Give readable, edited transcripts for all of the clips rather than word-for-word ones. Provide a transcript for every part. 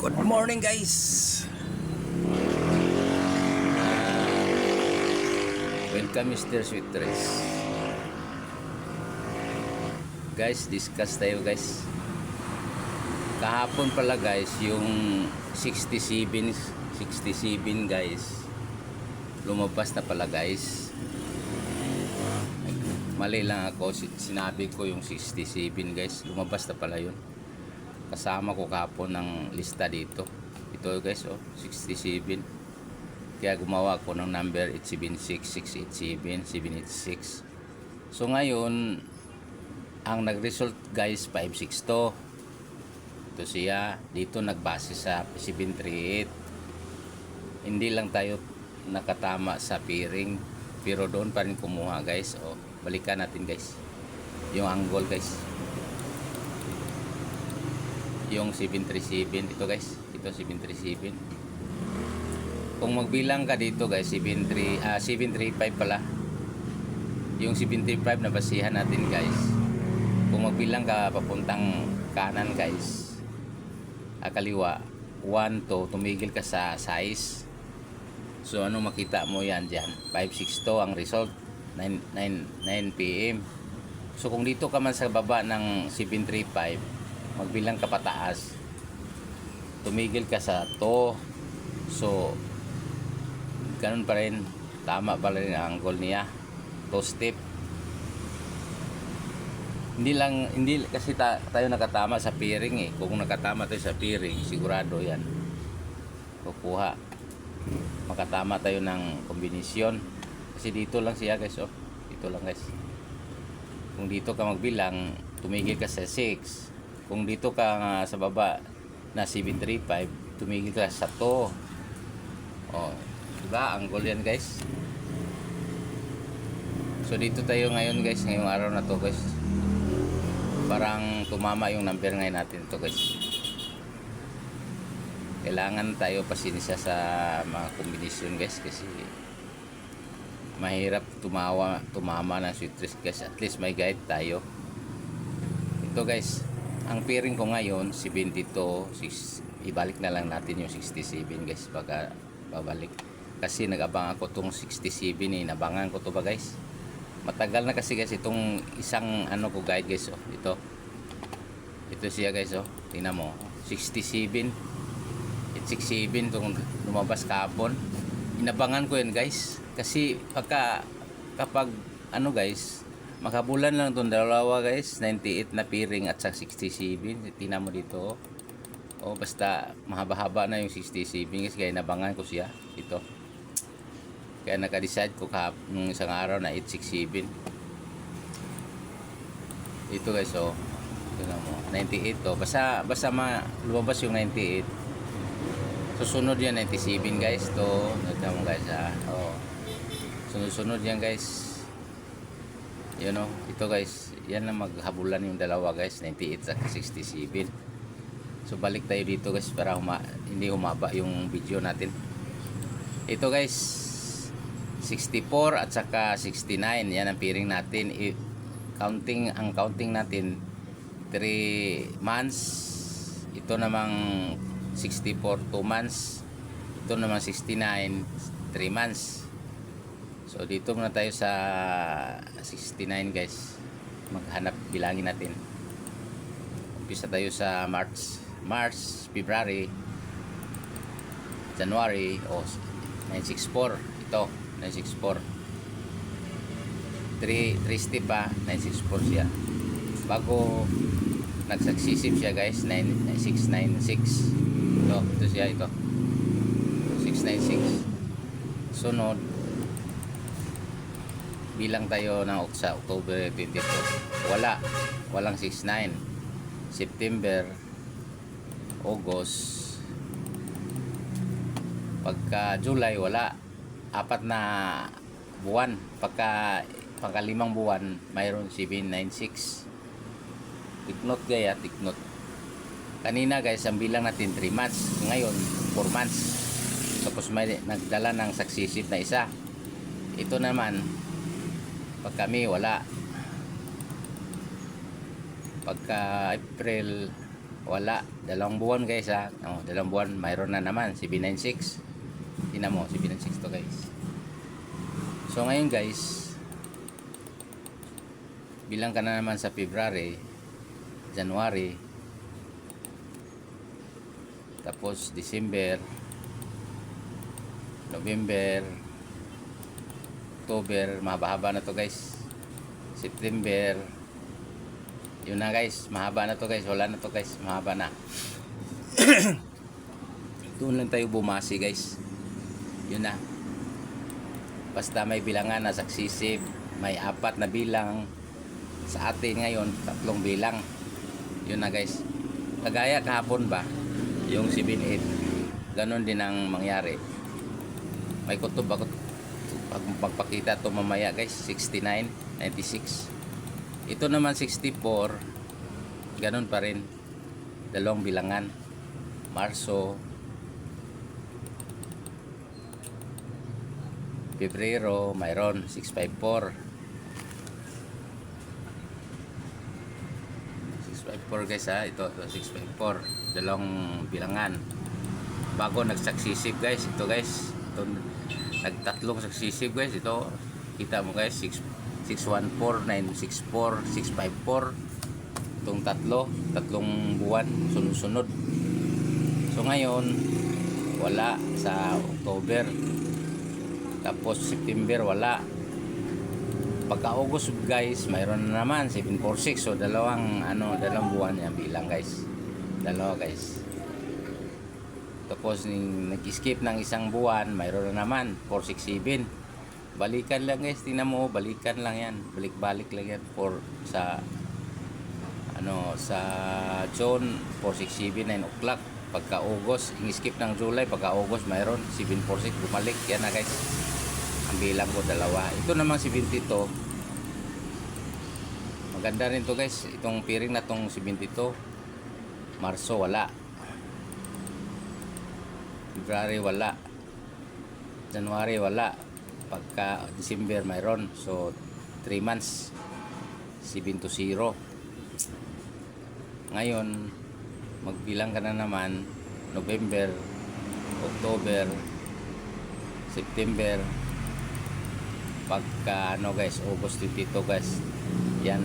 Good morning guys. Welcome Mr. Sweet Dress. Guys, discuss tayo guys. Kahapon pala guys, yung 67 guys. Lumabas na pala guys. Mali lang ako, sinabi ko yung 67 guys. Lumabas na pala yun. Kasama ko kahapon ng lista dito. Ito guys, 67. Kaya gumawa ko ng number 876, 687, 786. So ngayon, ang nag-result guys 562. Ito siya, dito nagbase sa 738. Hindi lang tayo nakatama sa pairing, pero doon pa rin kumuha guys. Balikan natin guys yung angle guys. Yung 737 ito guys, ito 737. Kung magbilang ka dito guys, 735 pala. Yung 735 na basihan natin guys. Kung magbilang ka papuntang kanan guys, kaliwa 1 to tumigil ka sa size. So ano makita mo yan dyan, 562 ang result, 9 PM. So kung dito ka man sa baba ng 735, magbilang ka pataas, tumigil ka sa to. So ganun pa rin, tama pa rin ang angle niya, to step. Hindi kasi tayo nakatama sa pairing Kung nakatama tayo sa pairing, sigurado yan kukuha, makatama tayo ng kombinasyon. Kasi dito lang siya guys, dito lang guys. Kung dito ka magbilang, tumigil ka sa 6. Kung dito ka sa baba na 735, tumigil ka sa to. Diba? Angle yan guys. So dito tayo ngayon guys, ngayong araw na to guys. Parang tumama yung number ngayon natin to guys. Kailangan tayo pasensya sa mga kombinasyon guys, kasi mahirap tumama ng sweet dress guys. At least may guide tayo. Ito guys, ang pairing ko ngayon 72, ibalik na lang natin yung 67 guys, baka babalik. Kasi nag-abang ako tong 67 nabangan ko to ba guys. Matagal na kasi guys itong isang ko guide guys. Ito siya guys, tingnan mo, 67 itong lumabas kahapon. Inabangan ko yan guys, kasi kapag guys, makabulan lang itong dalawa guys, 98 na pairing at sa 67. Tingnan mo dito, basta mahaba-haba na yung 67 guys, kaya inabangan ko siya ito. Kaya naka-decide ko nung isang araw na 867. Ito guys, tingnan mo, 98 basta lumabas yung 98. Susunod yan 97 guys tingnan mo guys, sunod yan guys. Ito guys, yan na maghabulan yung dalawa guys, 98 at 67. So balik tayo dito guys para hindi humaba yung video natin. Ito guys, 64 at saka 69, yan ang pairing natin. Ang counting natin 3 months. Ito namang 64 2 months. Ito namang 69 3 months. So dito muna tayo sa 69 guys. Maghanap, bilangin natin. Umpisa tayo sa March, February, January, 964. Ito 964. 3 step 964 siya. Bago nag-successive siya guys, 696. Ito siya, ito 696. Sunod, bilang tayo ng October 22. Walang 69. September, August, pagka July wala. 4 na buwan. Pagka 5 buwan, mayroon 796. Tiknot gaya, tiknot. Kanina guys, ang bilang natin 3 months. Ngayon, 4 months. Tapos may nagdala ng successive na isa. Ito naman, pag kami wala. Pagka April, wala. 2 buwan guys ha. 2 buwan, mayroon na naman, 796. Tingnan mo, 796 to guys. So ngayon guys, bilang ka na naman sa February, January, tapos December, November, October, mahaba-haba na to guys. September, yun na guys, mahaba na to guys, wala na to guys, mahaba na. Doon lang tayo bumasi guys, yun na. Basta may bilangan na successive, may 4 na bilang. Sa atin ngayon 3 bilang, yun na guys. Kagaya kahapon ba yung 7-8, ganon din ang mangyari. May kutob ako pagpakita to mamaya guys. 69, 96. Ito naman 64, ganon pa rin, 2 bilangan. Marso, Pebrero, mayroon 654 guys ha. Ito 654, 2 bilangan. Bago nagsuccessive guys, ito guys, ito nagtatlong successive guys. Ito kita mo guys, 614, 964, 654. Itong tatlong buwan sunod-sunod. So ngayon wala sa October, tapos September wala. Pagka August guys, mayroon na naman 746. So dalawang buwan yan bilang guys, 2 guys. Tapos nag-skip ng 1 buwan, mayroon na naman 467. Balikan lang guys, tingnan mo, balikan lang yan, balik-balik lang yan sa June 467, 9 o'clock. Pagka August, skip ng July, pagka August mayroon 746, bumalik yan na guys. Ang bilang ko 2. Ito namang 72, maganda rin to guys. Itong piring na tong 72, Marso wala, February wala, January wala, pagka December mayroon. So 3 months, 720. Ngayon magbilang ka na naman, November, October, September, pagka guys, August 22 guys. Yan,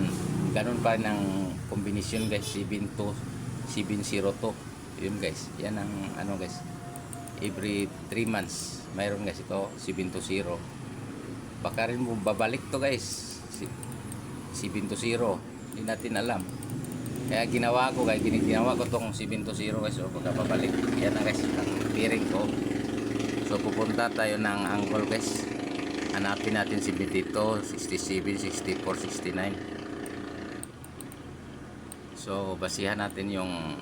ganun pa rin ang kombinasyon guys, 702, 702. Yun guys, yan ang guys, every 3 months mayroon guys ito 720. Baka rin babalik to guys, 720, hindi natin alam. Kaya ginawa ko tong 720 guys. O pagka babalik, yan na guys ang piring ko. So pupunta tayo ng angle guys, hanapin natin 72, 67, 64, 69. So basihan natin yung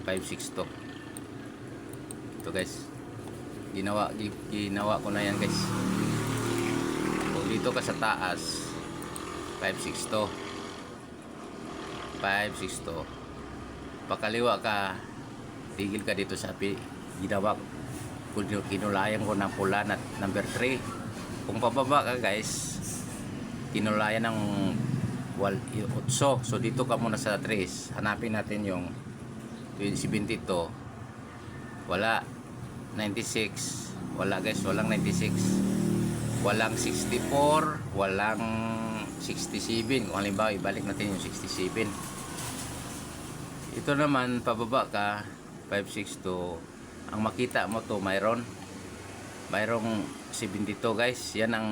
562. Ito guys, ginawa ko na yan guys. Kung dito ka sa taas, 562, pakaliwa ka, tigil ka dito sa ginawa, kinulayan ko ng pula na number 3. Kung pababa ka guys, kinulayan ng 8. So dito ka muna sa 3. Hanapin natin yung 72. Wala. 96. Wala guys, walang 96. Walang 64. Walang 67. Kung halimbawa ibalik natin yung 67. Ito naman pababa ka, 562. Ang makita mo to, mayroong 72 guys. Yan ang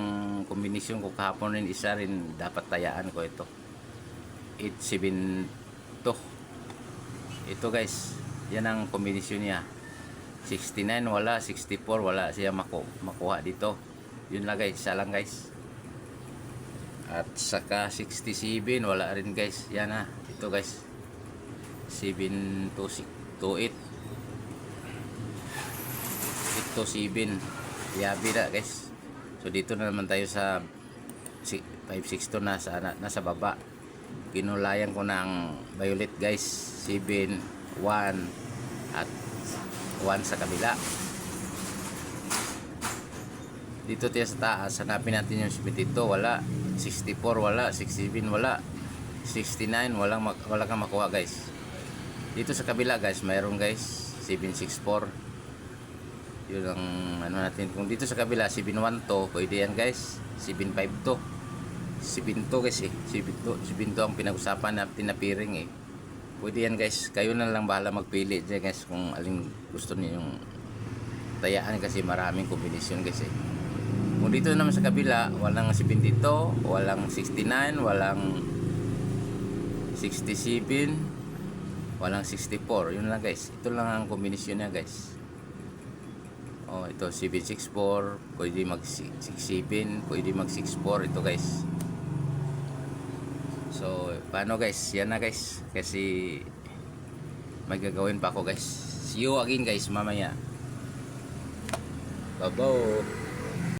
kombinasyon ko kahapon rin. Isa rin dapat tayaan ko ito, 872. Ito guys, yan ang kombinasyon niya. 69 wala, 64 wala siya makuha dito. Yun lang guys, isa lang guys. At saka 67 wala rin guys. Yan na, ito guys, 728, 827. Yabi na guys. So dito na naman tayo sa 562 na nasa baba. Kinulayan ko ng violet guys, 7, 1 at 1 sa kabila. Dito tayo sa taas, hanapin natin yung 72, wala. 64 wala, 67 wala, 69 wala kang makuha guys. Dito sa kabila guys, mayroon guys 764. Yun ang ano natin. Kung dito sa kabila 712, pwede yan guys. 752. 72 guys eh. 72 ang pinag-usapan natin na piring eh. Pwede yan guys. Kayo na lang bahala magpili dyan guys kung alin gusto niyo yung tayaan kasi maraming kombinasyon guys eh. Kung dito naman sa kabila, walang 72, walang 69, walang 67, walang 64. Yun lang guys. Ito lang ang kombinasyon niya guys. Oh, ito 764, pwede mag 67, pwede mag 64 ito guys. So, paano guys? Yan na guys. Kasi may gagawin pa ako guys. See you again guys mamaya. Bye-bye.